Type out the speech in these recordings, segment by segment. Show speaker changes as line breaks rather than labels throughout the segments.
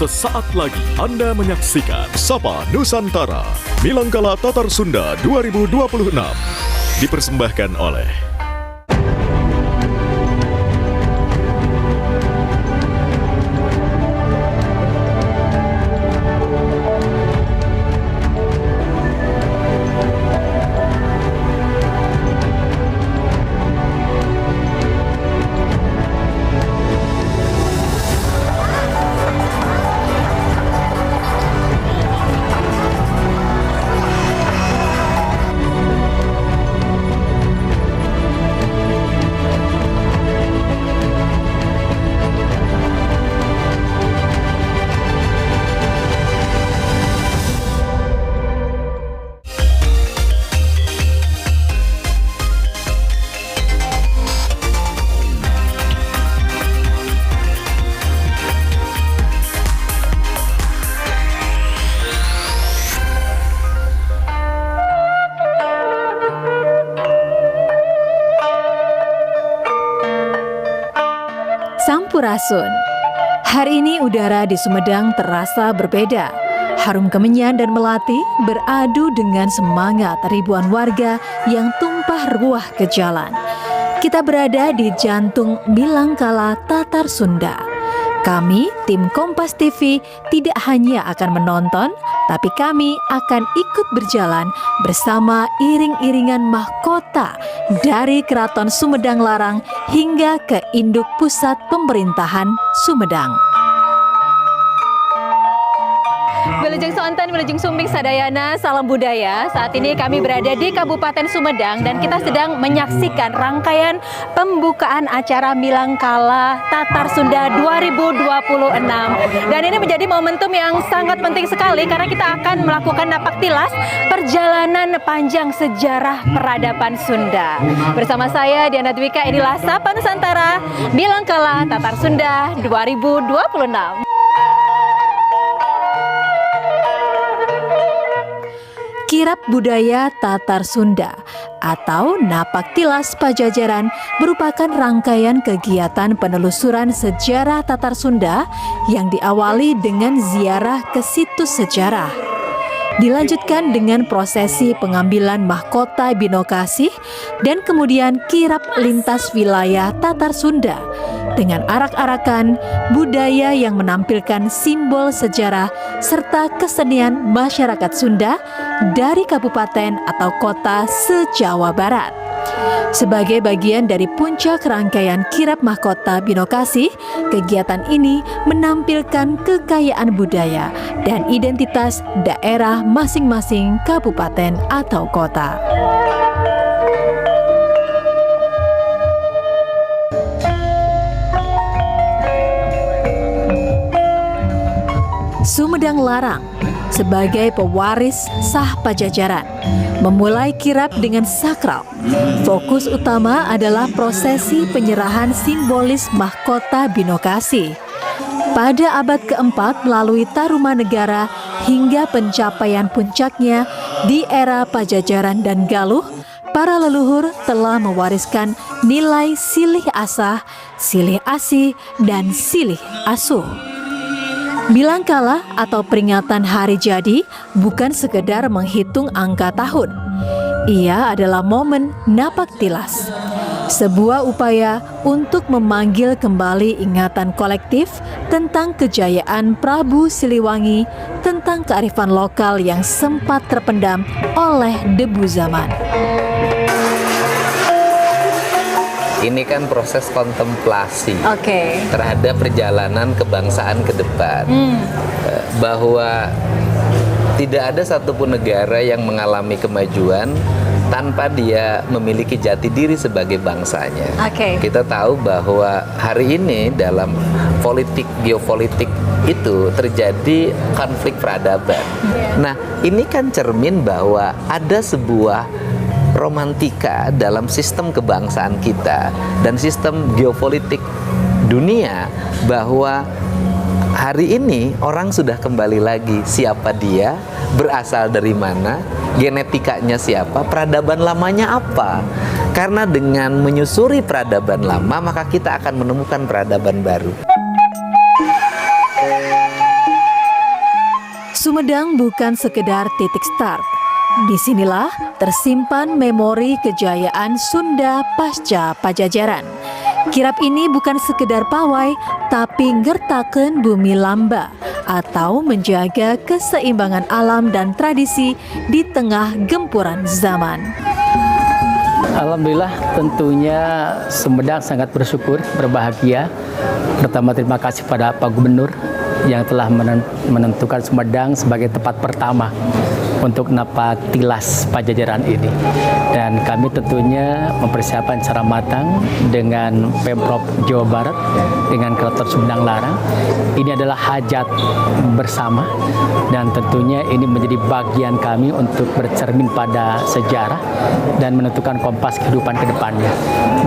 Sesaat lagi Anda menyaksikan Sapa Nusantara Milangkala Tatar Sunda 2026 dipersembahkan oleh
Sampurasun. Hari ini udara di Sumedang terasa berbeda. Harum kemenyan dan melati beradu dengan semangat ribuan warga yang tumpah ruah ke jalan. Kita berada di jantung Milangkala Tatar Sunda. Kami, tim Kompas TV, tidak hanya akan menonton, tapi kami akan ikut berjalan bersama iring-iringan mahkota dari Keraton Sumedang Larang hingga ke induk pusat pemerintahan Sumedang. Wilujeng Sonten, Wilujeng Sumbing Sadayana, salam budaya. Saat ini kami berada di Kabupaten Sumedang dan kita sedang menyaksikan rangkaian pembukaan acara Milangkala Tatar Sunda 2026. Dan ini menjadi momentum yang sangat penting sekali karena kita akan melakukan napak tilas perjalanan panjang sejarah peradaban Sunda. Bersama saya Diana Dwika, inilah Sapa Nusantara Milangkala Tatar Sunda 2026. Kirap budaya Tatar Sunda atau Napak Tilas Pajajaran merupakan rangkaian kegiatan penelusuran sejarah Tatar Sunda yang diawali dengan ziarah ke situs sejarah. Dilanjutkan dengan prosesi pengambilan mahkota Binokasih dan kemudian kirap lintas wilayah Tatar Sunda dengan arak-arakan budaya yang menampilkan simbol sejarah serta kesenian masyarakat Sunda dari kabupaten atau kota se-Jawa Barat. Sebagai bagian dari puncak rangkaian kirap mahkota Binokasih, kegiatan ini menampilkan kekayaan budaya dan identitas daerah masing-masing kabupaten atau kota. Sumedang Larang sebagai pewaris sah Pajajaran memulai kirap dengan sakral. Fokus utama adalah prosesi penyerahan simbolis mahkota Binokasih. Pada abad keempat melalui Tarumanegara hingga pencapaian puncaknya di era Pajajaran dan Galuh, para leluhur telah mewariskan nilai silih asah, silih asih, dan silih asuh. Milangkala atau peringatan hari jadi bukan sekedar menghitung angka tahun. Ia adalah momen napak tilas, sebuah upaya untuk memanggil kembali ingatan kolektif tentang kejayaan Prabu Siliwangi, tentang kearifan lokal yang sempat terpendam oleh debu zaman.
Ini kan proses kontemplasi terhadap perjalanan kebangsaan ke depan. Bahwa tidak ada satupun negara yang mengalami kemajuan tanpa dia memiliki jati diri sebagai bangsanya. Kita tahu bahwa hari ini dalam politik, geopolitik itu terjadi konflik peradaban. Nah, ini kan cermin bahwa ada sebuah romantika dalam sistem kebangsaan kita dan sistem geopolitik dunia bahwa hari ini orang sudah kembali lagi siapa dia, berasal dari mana, genetikanya siapa, peradaban lamanya apa. Karena dengan menyusuri peradaban lama maka kita akan menemukan peradaban baru.
Sumedang bukan sekedar titik start. Disinilah tersimpan memori kejayaan Sunda pasca Pajajaran. Kirap ini bukan sekedar pawai, tapi ngertakeun bumi lamba atau menjaga keseimbangan alam dan tradisi di tengah gempuran zaman.
Alhamdulillah, tentunya Sumedang sangat bersyukur, berbahagia. Pertama, terima kasih pada Pak Gubernur yang telah menentukan Sumedang sebagai tempat pertama untuk napak tilas Pajajaran ini. Dan kami tentunya mempersiapkan secara matang dengan Pemprov Jawa Barat, dengan Keraton Sumedang Larang. Ini adalah hajat bersama dan tentunya ini menjadi bagian kami untuk bercermin pada sejarah dan menentukan kompas kehidupan ke depannya.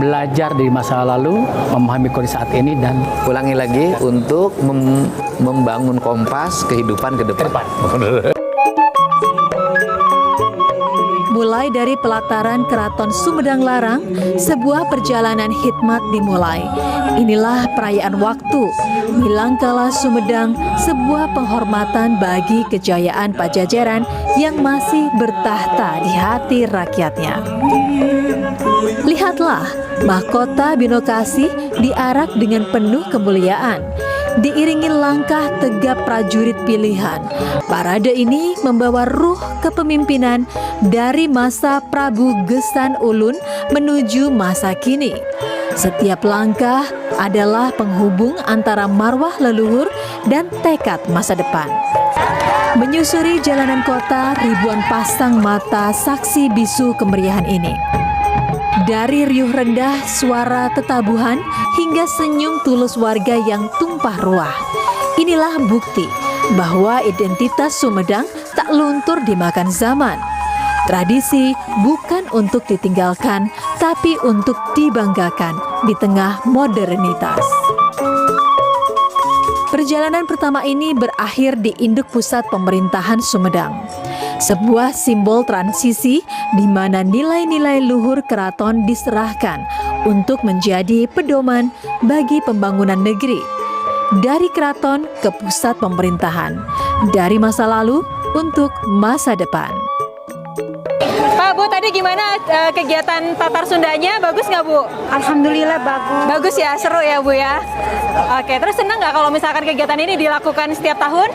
Belajar dari masa lalu, memahami kondisi saat ini, dan
Ulangi lagi, untuk membangun kompas kehidupan ke depan.
Mulai dari pelataran Keraton Sumedang Larang, sebuah perjalanan hikmat dimulai. Inilah perayaan waktu, Milangkala Sumedang, sebuah penghormatan bagi kejayaan Pajajaran yang masih bertahta di hati rakyatnya. Lihatlah, mahkota Binokasi diarak dengan penuh kemuliaan. Diiringi langkah tegap prajurit pilihan, parade ini membawa ruh kepemimpinan dari masa Prabu Gesan Ulun menuju masa kini. Setiap langkah adalah penghubung antara marwah leluhur dan tekad masa depan. Menyusuri jalanan kota, ribuan pasang mata saksi bisu kemeriahan ini. Dari riuh rendah suara tetabuhan hingga senyum tulus warga yang tumpah ruah. Inilah bukti bahwa identitas Sumedang tak luntur dimakan zaman. Tradisi bukan untuk ditinggalkan, tapi untuk dibanggakan di tengah modernitas. Perjalanan pertama ini berakhir di induk pusat pemerintahan Sumedang. Sebuah simbol transisi di mana nilai-nilai luhur keraton diserahkan untuk menjadi pedoman bagi pembangunan negeri. Dari keraton ke pusat pemerintahan, dari masa lalu untuk masa depan.
Pak, Bu, tadi gimana kegiatan Tatar Sundanya? Bagus nggak, Bu?
Alhamdulillah bagus.
Bagus ya, seru ya, Bu ya? Oke, terus senang nggak kalau misalkan kegiatan ini dilakukan setiap tahun?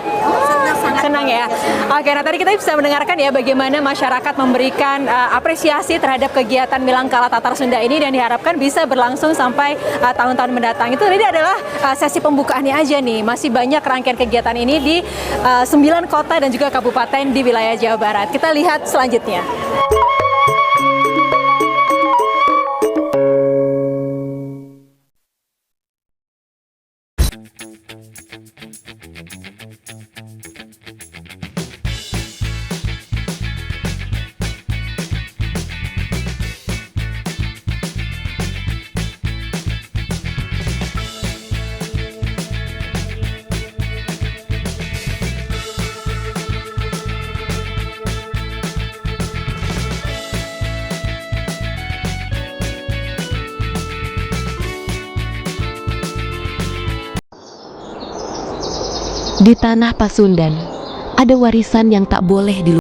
Senang ya? Oke, nah tadi kita bisa mendengarkan ya bagaimana masyarakat memberikan apresiasi terhadap kegiatan Milangkala Tatar Sunda ini dan diharapkan bisa berlangsung sampai tahun-tahun mendatang. Itu tadi adalah sesi pembukaannya aja nih. Masih banyak rangkaian kegiatan ini di 9 kota dan juga kabupaten di wilayah Jawa Barat. Kita lihat selanjutnya.
Di tanah Pasundan, ada warisan yang tak boleh dilupakan.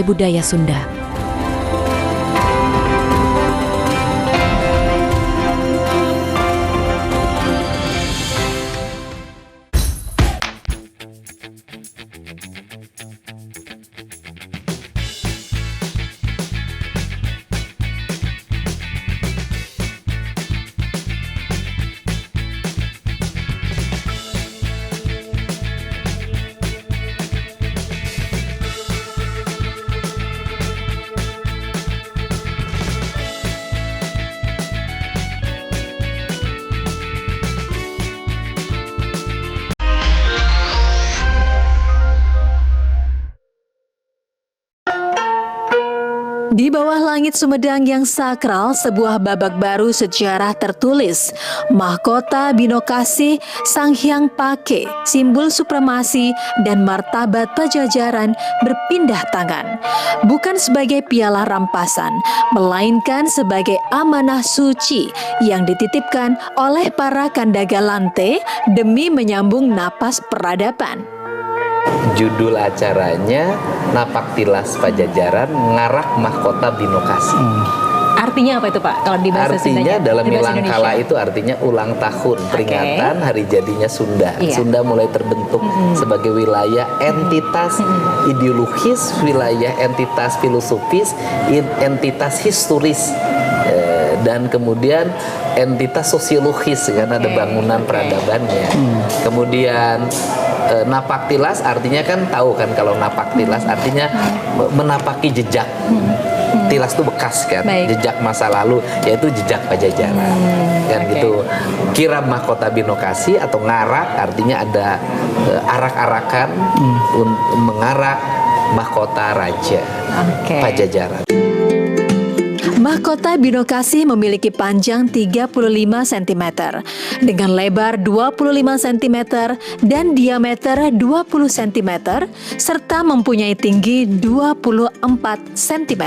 Budaya Sunda.
Di bawah langit Sumedang yang sakral, sebuah babak baru sejarah tertulis. Mahkota Binokasi Sang Hyang Pake, simbol supremasi dan martabat Pajajaran berpindah tangan. Bukan sebagai piala rampasan, melainkan sebagai amanah suci yang dititipkan oleh para Kandagalante demi menyambung napas peradaban.
Judul acaranya Napak Tilas Pajajaran Ngarak Mahkota Binokasi.
Artinya apa itu Pak kalau di bahasa
Artinya
Sundanya?
dalam
Di bahasa
Milangkala
Indonesia?
itu artinya ulang tahun, peringatan hari jadinya Sunda.
Iya.
Sunda mulai terbentuk sebagai wilayah entitas ideologis, wilayah entitas filosofis, entitas historis, dan kemudian entitas sosiologis karena ada bangunan peradabannya. Kemudian napak tilas artinya kan tahu kan, kalau napak tilas artinya menapaki jejak. Tilas itu bekas kan, jejak masa lalu, yaitu jejak Pajajaran. Kan gitu. Kirab Mahkota Binokasi atau ngarak artinya ada arak-arakan mengarak mahkota raja Pajajaran.
Mahkota Binokasi memiliki panjang 35 cm dengan lebar 25 cm dan diameter 20 cm serta mempunyai tinggi 24 cm.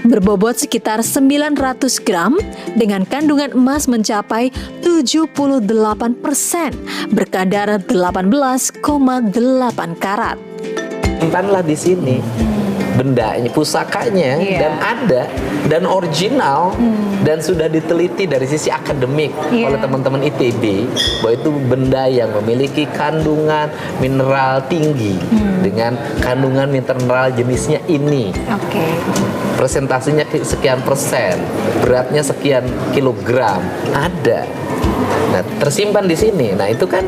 Berbobot sekitar 900 gram dengan kandungan emas mencapai 78%, berkadar 18,8 karat.
Simpanlah di sini bendanya, pusakanya, dan ada dan original dan sudah diteliti dari sisi akademik oleh teman-teman ITB bahwa itu benda yang memiliki kandungan mineral tinggi dengan kandungan mineral jenisnya ini. Presentasinya sekian persen, beratnya sekian kilogram, ada. Nah, tersimpan di sini. Nah, itu kan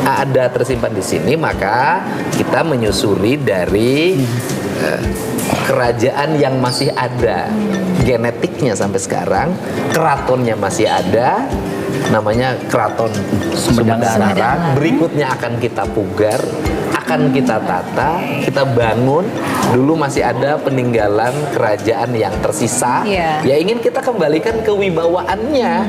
ada tersimpan di sini, maka kita menyusuri dari kerajaan yang masih ada genetiknya sampai sekarang, keratonnya masih ada, namanya Keraton Sumedang sekarang. Berikutnya akan kita pugar, akan kita tata, kita bangun. Dulu masih ada peninggalan kerajaan yang tersisa, ya ingin kita kembalikan kewibawaannya.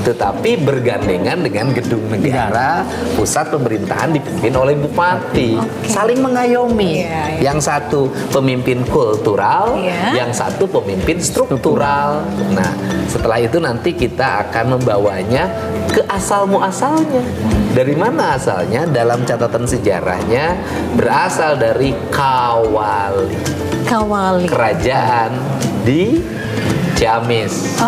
Tetapi bergandengan dengan gedung negara, pusat pemerintahan dipimpin oleh bupati, saling mengayomi. Yang satu pemimpin kultural, yang satu pemimpin struktural. Nah, setelah itu nanti kita akan membawanya ke asal muasalnya. Dari mana asalnya? Dalam catatan sejarahnya berasal dari Kawali. Kerajaan di Ciamis.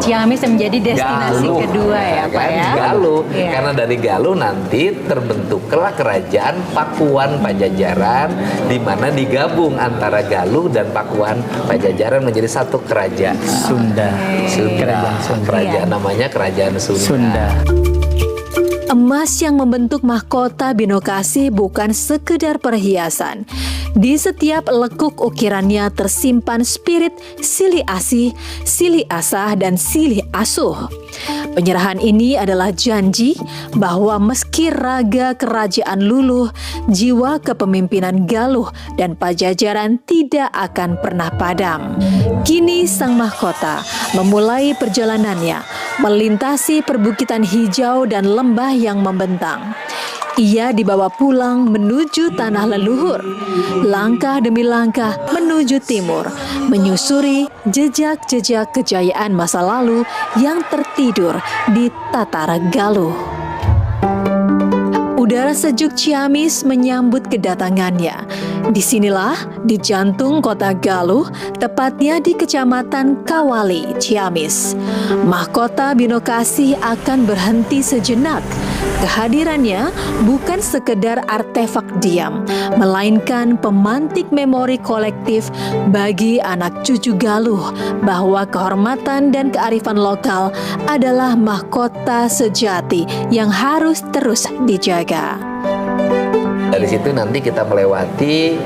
Ciamis menjadi destinasi
Galuh,
kedua ya Pak ya.
Galuh. Karena dari Galuh nanti terbentuklah kerajaan Pakuan Pajajaran, di mana digabung antara Galuh dan Pakuan Pajajaran menjadi satu kerajaan.
Sunda.
Kerajaan namanya Kerajaan Sunda.
Emas yang membentuk mahkota Binokasi bukan sekedar perhiasan. Di setiap lekuk ukirannya tersimpan spirit silih asih, silih asah, dan silih asuh. Penyerahan ini adalah janji bahwa meski raga kerajaan luluh, jiwa kepemimpinan Galuh dan Pajajaran tidak akan pernah padam. Kini sang mahkota memulai perjalanannya melintasi perbukitan hijau dan lembah yang membentang. Ia dibawa pulang menuju tanah leluhur, langkah demi langkah menuju timur, menyusuri jejak-jejak kejayaan masa lalu yang tertidur di Tatar Galuh. Udara sejuk Ciamis menyambut kedatangannya. Disinilah di jantung kota Galuh, tepatnya di Kecamatan Kawali, Ciamis. Mahkota Binokasi akan berhenti sejenak. Kehadirannya bukan sekedar artefak diam, melainkan pemantik memori kolektif bagi anak cucu Galuh bahwa kehormatan dan kearifan lokal adalah mahkota sejati yang harus terus dijaga.
Dari situ nanti kita melewati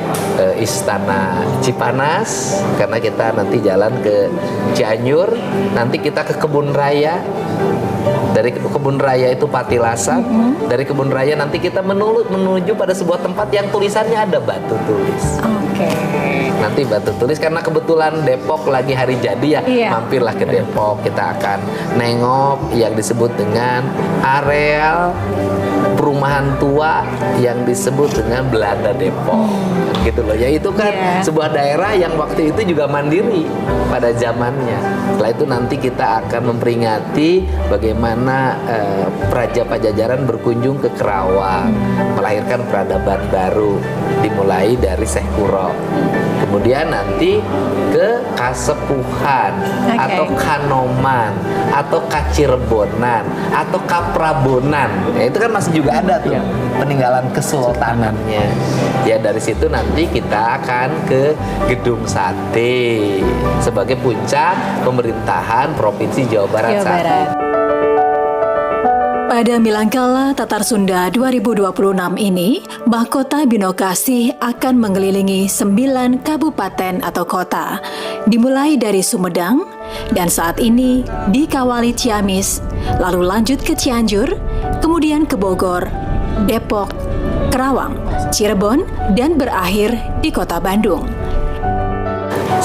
Istana Cipanas, karena kita nanti jalan ke Cianjur, nanti kita ke Kebun Raya. Dari kebun raya itu Patilasan. Dari kebun raya nanti kita menuju pada sebuah tempat yang tulisannya ada batu tulis.
Oke.
Nanti batu tulis, karena kebetulan Depok lagi hari jadi ya,
Iya.
mampirlah ke Depok. Kita akan nengok yang disebut dengan areal perumahan tua yang disebut dengan Belanda Depok. Gitu loh. Ya itu kan
Iya.
sebuah daerah yang waktu itu juga mandiri pada zamannya. Setelah itu nanti kita akan memperingati bagaimana Praja Pajajaran berkunjung ke Kerawang, melahirkan peradaban baru, dimulai dari Syekh Kuro. Kemudian nanti ke Kasepuhan, atau Kanoman, atau Kacirebonan, atau Kaprabonan. Ya, itu kan masih juga ada tuh peninggalan kesultanannya. Ya dari situ nanti kita akan ke Gedung Sate sebagai puncak pemerintahan Provinsi Jawa Barat saat ini.
Pada Milangkala Tatar Sunda 2026 ini, Mahkota Binokasi akan mengelilingi 9 kabupaten atau kota, dimulai dari Sumedang, dan saat ini dikawali Ciamis, lalu lanjut ke Cianjur, kemudian ke Bogor, Depok, Kerawang, Cirebon, dan berakhir di kota Bandung.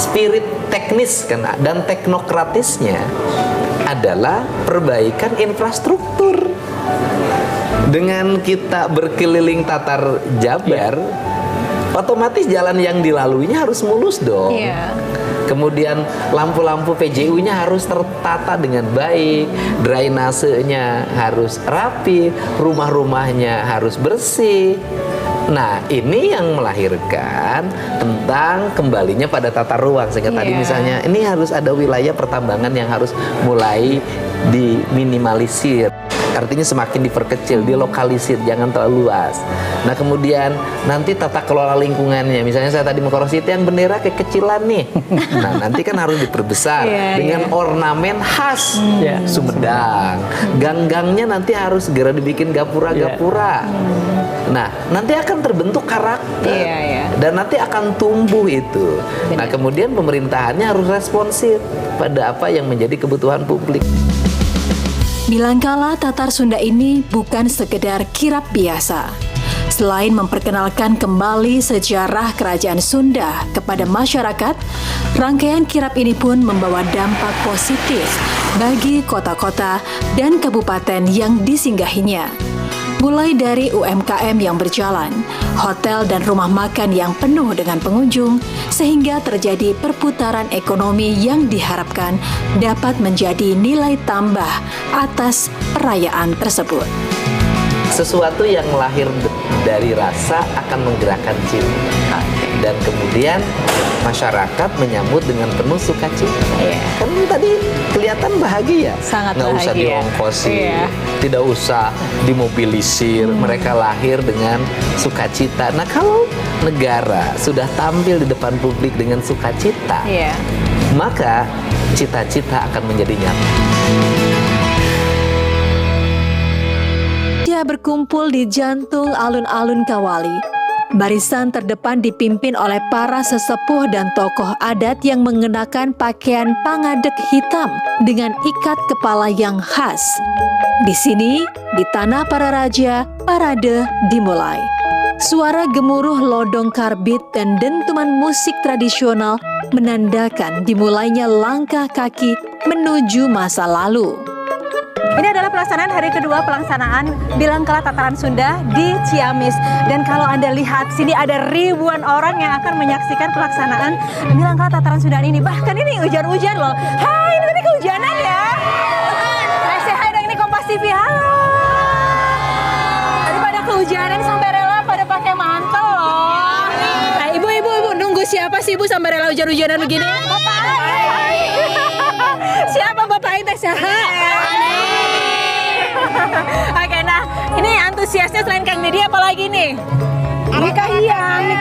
Spirit teknis dan teknokratisnya adalah perbaikan infrastruktur. Dengan kita berkeliling Tatar Jabar, otomatis jalan yang dilaluinya harus mulus dong. Kemudian lampu-lampu PJU-nya harus tertata dengan baik, drainasenya harus rapi, rumah-rumahnya harus bersih. Nah, ini yang melahirkan tentang kembalinya pada tata ruang. Sehingga tadi misalnya ini harus ada wilayah pertambangan yang harus mulai diminimalisir. Artinya semakin diperkecil, dilokalisir, jangan terlalu luas. Nah kemudian nanti tata kelola lingkungannya. Misalnya saya tadi Mekorosi itu yang bendera kekecilan nih. Nah nanti kan harus diperbesar dengan ornamen khas Sumedang. Gang-gangnya nanti harus segera dibikin gapura-gapura. Nah nanti akan terbentuk karakter dan nanti akan tumbuh itu. Nah kemudian pemerintahannya harus responsif pada apa yang menjadi kebutuhan publik.
Milangkala Tatar Sunda ini bukan sekedar kirap biasa. Selain memperkenalkan kembali sejarah kerajaan Sunda kepada masyarakat, rangkaian kirap ini pun membawa dampak positif bagi kota-kota dan kabupaten yang disinggahinya. Mulai dari UMKM yang berjalan, hotel dan rumah makan yang penuh dengan pengunjung, sehingga terjadi perputaran ekonomi yang diharapkan dapat menjadi nilai tambah atas perayaan tersebut.
Sesuatu yang lahir dari rasa akan menggerakkan cinta, dan kemudian masyarakat menyambut dengan penuh sukacita. Kan tadi kelihatan bahagia,
sangat
nggak usah diongkosi, tidak usah dimobilisir. Mereka lahir dengan sukacita. Nah kalau negara sudah tampil di depan publik dengan sukacita, maka cita-cita akan menjadi nyata.
Berkumpul di jantung alun-alun Kawali. Barisan terdepan dipimpin oleh para sesepuh dan tokoh adat yang mengenakan pakaian pangadek hitam dengan ikat kepala yang khas. Di sini, di tanah para raja, parade dimulai. Suara gemuruh lodong karbit dan dentuman musik tradisional menandakan dimulainya langkah kaki menuju masa lalu.
Ini adalah pelaksanaan hari kedua pelaksanaan Milangkala Tataran Sunda di Ciamis. Dan kalau Anda lihat, sini ada ribuan orang yang akan menyaksikan pelaksanaan Milangkala Tataran Sunda ini. Bahkan ini hujan-hujan loh. Hai, ini tadi kehujanan ya. Saya hai dong, ini Kompas TV. Halo. Tadi pada kehujanan sampai rela pada pakai mantel loh. Nah, ibu nunggu siapa sih ibu sampai rela hujan-hujanan begini? Bapak. Siapa Bapak Intes ya? Oke, nah ini antusiasnya selain Kang Didi apa lagi nih? Kahiyang.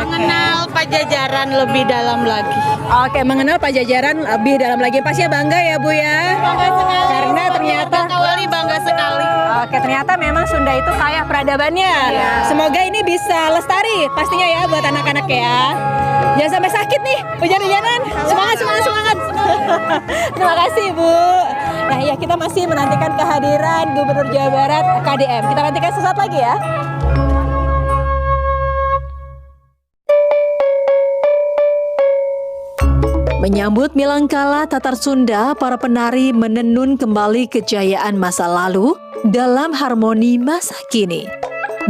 Mengenal Pajajaran lebih dalam lagi.
Oke, mengenal Pajajaran lebih dalam lagi. Pastinya bangga ya Bu ya?
Bangga sekali.
Karena ternyata
Kawali bangga sekali.
Oke, ternyata memang Sunda itu kaya peradabannya. Semoga ini bisa lestari pastinya ya buat anak-anak ya. Jangan sampai sakit nih, hujan-hujanan. Semangat, semangat, semangat. Terima kasih, Bu. Nah, ya kita masih menantikan kehadiran Gubernur Jawa Barat KDM. Kita nantikan sesaat lagi ya.
Menyambut Milangkala Tatar Sunda, para penari menenun kembali kejayaan masa lalu dalam harmoni masa kini.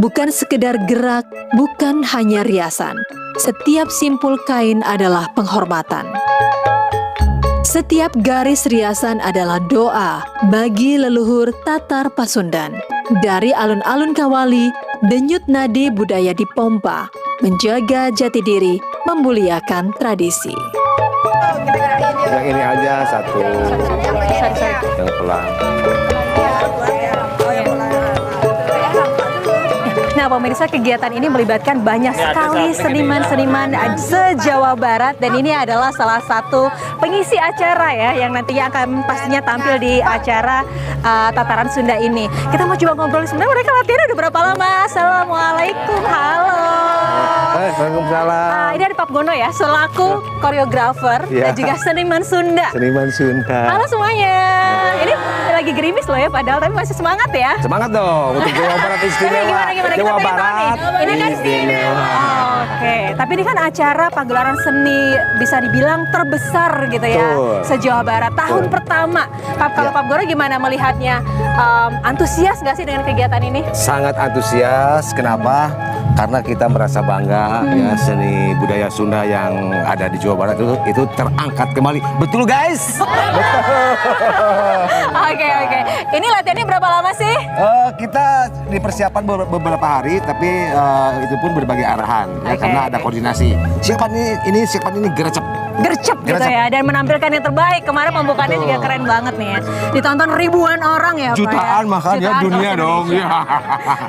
Bukan sekedar gerak, bukan hanya riasan. Setiap simpul kain adalah penghormatan. Setiap garis riasan adalah doa bagi leluhur Tatar Pasundan. Dari alun-alun Kawali, denyut nadi budaya dipompa, menjaga jati diri, memuliakan tradisi.
Yang ini aja satu, yang pelan.
Nah, pemirsa, kegiatan ini melibatkan banyak sekali seniman-seniman se-Jawa Barat dan ini adalah salah satu pengisi acara ya yang nantinya akan pastinya tampil di acara Tataran Sunda ini. Kita mau coba ngobrol sebenarnya, mereka latihan udah berapa lama? Assalamualaikum, halo.
Waalaikumsalam.
Ini ada Pak Gono ya, selaku koreografer dan juga seniman Sunda.
Seniman Sunda.
Halo semuanya. Ini lagi gerimis loh ya, padahal tapi masih semangat ya.
Semangat dong untuk Jawa Barat istimewa.
Gimana?
Jawa Barat
Ini kan
istimewa.
Oke, tapi ini kan acara pagelaran seni bisa dibilang terbesar gitu ya se-Jawa Barat. Tahun pertama. Kalau Pak Gono gimana melihatnya? Antusias nggak sih dengan kegiatan ini?
Sangat antusias. Kenapa? Karena kita merasa bangga ya seni budaya Sunda yang ada di Jawa Barat itu terangkat kembali. Betul guys? Betul.
Oke. Ini latihannya berapa lama sih?
Kita dipersiapkan beberapa hari, tapi itu pun berbagai arahan ya, karena ada koordinasi. Siapa ini gercep
gitu ya, dan menampilkan yang terbaik. Kemarin pembukaannya juga keren banget nih ya. Ditonton ribuan orang ya, Pak.
Jutaan makanya dunia dong. Ya.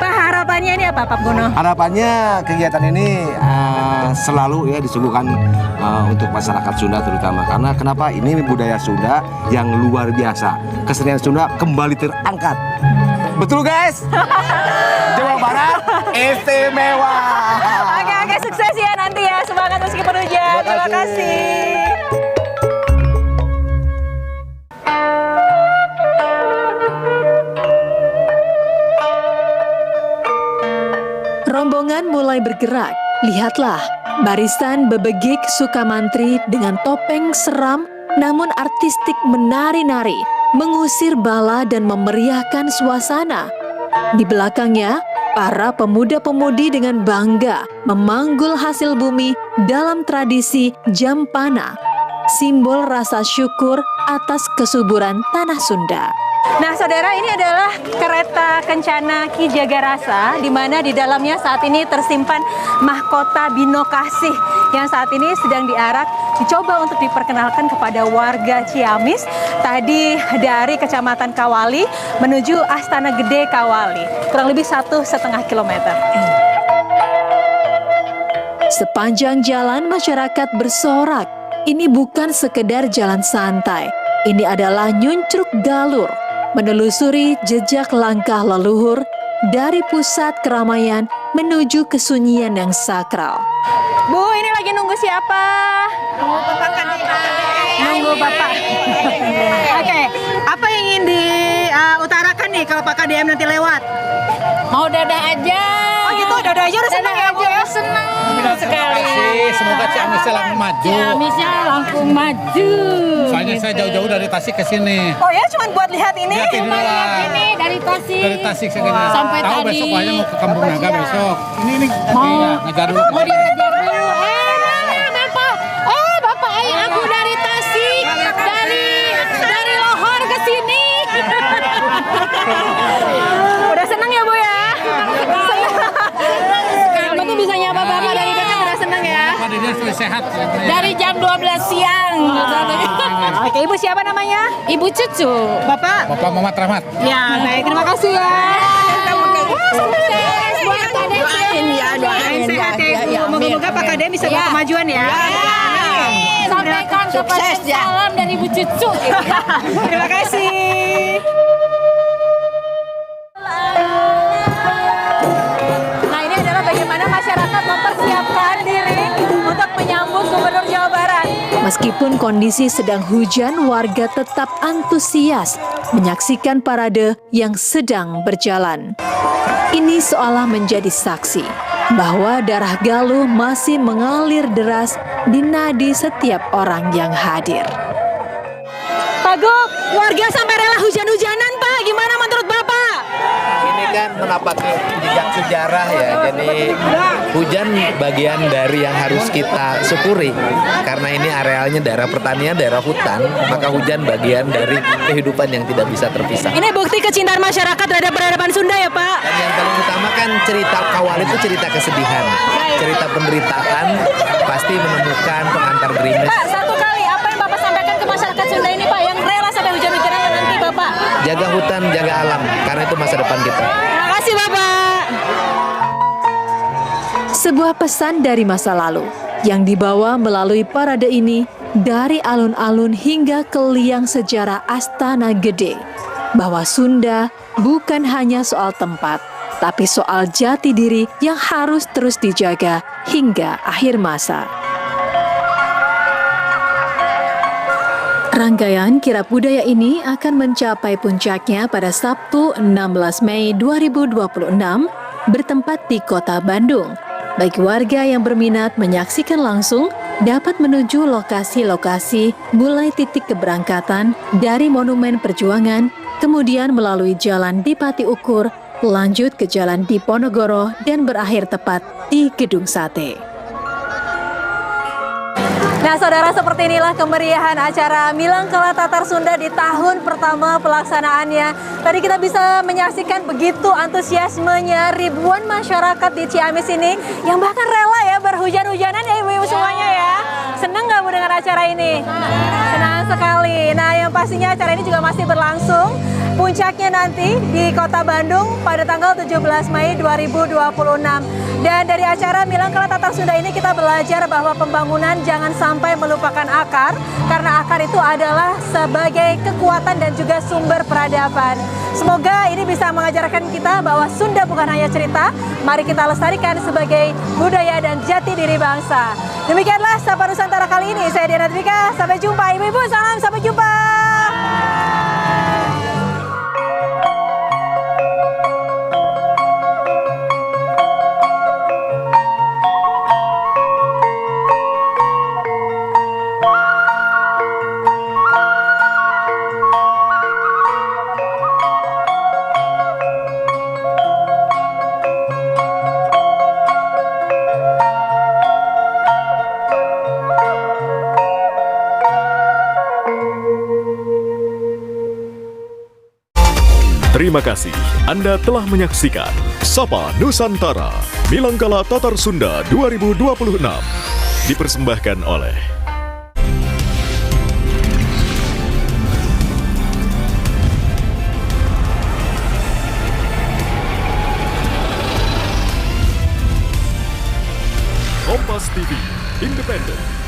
Pak, harapannya ini apa, Pak Gono?
Harapannya kegiatan ini selalu ya disuguhkan untuk masyarakat Sunda terutama. Karena kenapa? Ini budaya Sunda yang luar biasa. Kesenian Sunda kembali terangkat. Betul guys? Jawa Barat istimewa.
Oke, sukses ya nanti ya. Semangat meskipun hujan. Terima kasih.
Rombongan mulai bergerak. Lihatlah, barisan bebegik Sukamantri dengan topeng seram namun artistik menari-nari, mengusir bala dan memeriahkan suasana. Di belakangnya, para pemuda-pemudi dengan bangga memanggul hasil bumi dalam tradisi Jampana, simbol rasa syukur atas kesuburan tanah Sunda.
Nah, saudara, ini adalah kereta kencana Ki Jagarasa, di mana di dalamnya saat ini tersimpan mahkota Bino Kasih yang saat ini sedang diarak, dicoba untuk diperkenalkan kepada warga Ciamis. Tadi dari Kecamatan Kawali menuju Astana Gede Kawali, kurang lebih 1,5 kilometer.
Sepanjang jalan masyarakat bersorak. Ini bukan sekedar jalan santai. Ini adalah nyuncruk galur, menelusuri jejak langkah leluhur dari pusat keramaian menuju kesunyian yang sakral.
Bu, ini lagi nunggu siapa? Nunggu Bapak. Oke, apa yang ingin diutarakan nih kalau Pak KDM nanti lewat?
Mau dadah aja.
Oh gitu, dadah aja udah senang ya Bu ya?
Senang
sekali. Semoga Ciamisnya langsung maju.
Ciamisnya langsung maju.
Soalnya saya jauh-jauh dari Tasik ke sini.
Oh ya, cuma buat lihat ini?
Lihat
Ini dari Tasik.
dari Tasik ke sini.
Sampai
Tahu
tadi.
besok aja mau ke Kampung Naga besok. Ini
Mau
ngejar dulu.
mau dikejar dulu. Bapak. Bapak ayah aku dari Tasik. Dari Lohor ke sini.
Udah senang ya Bu ya? Kamu tuh bisa nyapa Bapak dari dekat, udah senang ya?
Dia sudah sehat.
Dari jam 12 siang.
Oke, Ibu siapa namanya?
Ibu Cucu.
Bapak?
Bapak Muhammad Rahmat.
Ya, baik, terima kasih ya.
Sukses buat KDM.
Doain sehat ya Ibu. Moga-moga Pak KDM bisa bawa kemajuan ya.
Sampaikan kepada salam dari Ibu Cucu.
Terima kasih. Nah, ini adalah bagaimana masyarakat mempersiapkan diri untuk menyambut
Meskipun kondisi sedang hujan, warga tetap antusias menyaksikan parade yang sedang berjalan. Ini seolah menjadi saksi bahwa darah Galuh masih mengalir deras di nadi setiap orang yang hadir.
Pak Gup, warga sampai rela hujan-hujanan Pak, gimana menurut Bapak?
Ini kan menapaki jejak sejarah ya, jadi hujan bagian dari yang harus kita syukuri. Karena ini arealnya daerah pertanian, daerah hutan, maka hujan bagian dari kehidupan yang tidak bisa terpisah.
Ini bukti kecintaan masyarakat terhadap peradaban Sunda ya Pak?
Dan yang paling utama kan cerita kawal itu cerita kesedihan, cerita penderitaan, pasti menemukan pengantar gerimis.
Pak, satu kali apa yang Bapak sampaikan ke masyarakat Sunda ini Pak, yang rela sampai hujan-hujanan menanti Bapak?
Jaga hutan, jaga alam, karena itu masa depan kita.
Terima kasih Bapak.
Sebuah pesan dari masa lalu yang dibawa melalui parade ini dari alun-alun hingga ke liang sejarah Astana Gede, bahwa Sunda bukan hanya soal tempat, tapi soal jati diri yang harus terus dijaga hingga akhir masa. Rangkaian kirap budaya ini akan mencapai puncaknya pada Sabtu 16 Mei 2026 bertempat di Kota Bandung. Bagi warga yang berminat menyaksikan langsung, dapat menuju lokasi-lokasi mulai titik keberangkatan dari Monumen Perjuangan, kemudian melalui Jalan Dipati Ukur, lanjut ke Jalan Diponegoro, dan berakhir tepat di Gedung Sate.
Nah saudara, seperti inilah kemeriahan acara Milangkala Tatar Sunda di tahun pertama pelaksanaannya. Tadi kita bisa menyaksikan begitu antusiasmenya ribuan masyarakat di Ciamis ini yang bahkan rela ya berhujan-hujanan ya ibu-ibu semuanya ya. Senang nggak Bu dengan acara ini? Senang sekali. Nah yang pastinya acara ini juga masih berlangsung. Puncaknya nanti di Kota Bandung pada tanggal 17 Mei 2026. Dan dari acara Milangkala Tatar Sunda ini kita belajar bahwa pembangunan jangan sampai melupakan akar, karena akar itu adalah sebagai kekuatan dan juga sumber peradaban. Semoga ini bisa mengajarkan kita bahwa Sunda bukan hanya cerita, mari kita lestarikan sebagai budaya dan jati diri bangsa. Demikianlah Sapa Nusantara kali ini. Saya Diana Twika, sampai jumpa. Ibu-ibu, salam, sampai jumpa.
Terima kasih Anda telah menyaksikan Sapa Nusantara Milangkala Tatar Sunda 2026 dipersembahkan oleh